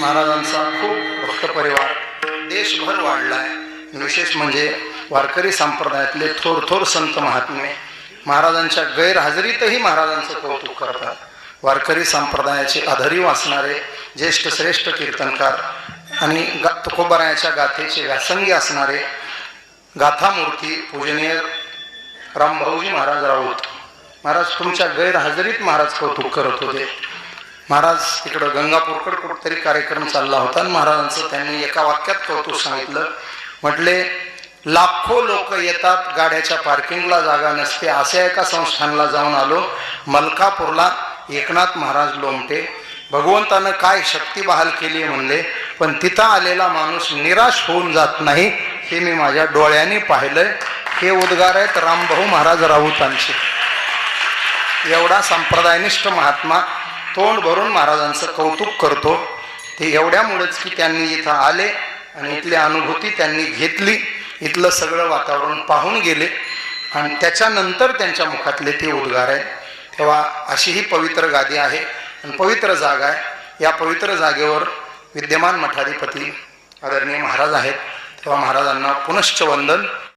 महाराजांचा खूप भक्त परिवार देशभर वाढला आहे. विशेष म्हणजे वारकरी संप्रदायातले थोर थोर संत महात्मे महाराजांच्या गैरहजेरीतही महाराजांचं कौतुक करतात. वारकरी संप्रदायाचे आधारी वाचणारे ज्येष्ठ श्रेष्ठ कीर्तनकार आणि तुकोबारायाच्या गाथेचे व्यासंगी असणारे गाथामूर्ती पूजनीय रामभाऊजी महाराज राऊत महाराज तुमच्या गैरहजेरीत महाराज कौतुक करत होते. महाराज तिकडं गंगापूरकडे कुठेतरी कार्यक्रम चालला होता आणि महाराजांचं त्यांनी एका वाक्यात कौतुक सांगितलं. म्हटले, लाखो लोक येतात, गाड्याच्या पार्किंगला जागा नसते, अशा एका संस्थानला जाऊन आलो, मलकापूरला एकनाथ महाराज लोमटे. भगवंतानं काय शक्ती बहाल केली म्हणले, पण तिथं आलेला माणूस निराश होऊन जात नाही, हे मी माझ्या डोळ्यांनी पाहिलंय. हे उद्गार आहेत रामभाऊ महाराज राऊतांचे. एवढा संप्रदायनिष्ठ महात्मा तोंड भरून महाराजांचं कौतुक करतो. ते एवढ्यामुळेच की त्यांनी इथं आले आणि इथली अनुभूती त्यांनी घेतली, इथलं सगळं वातावरण पाहून गेले आणि त्याच्यानंतर त्यांच्या मुखातले ते उद्गार आहे. तेव्हा अशी ही पवित्र गादी आहे आणि पवित्र जागा आहे. या पवित्र जागेवर विद्यमान मठाधिपती आदरणीय महाराज आहेत. तेव्हा महाराजांना पुनश्च वंदन.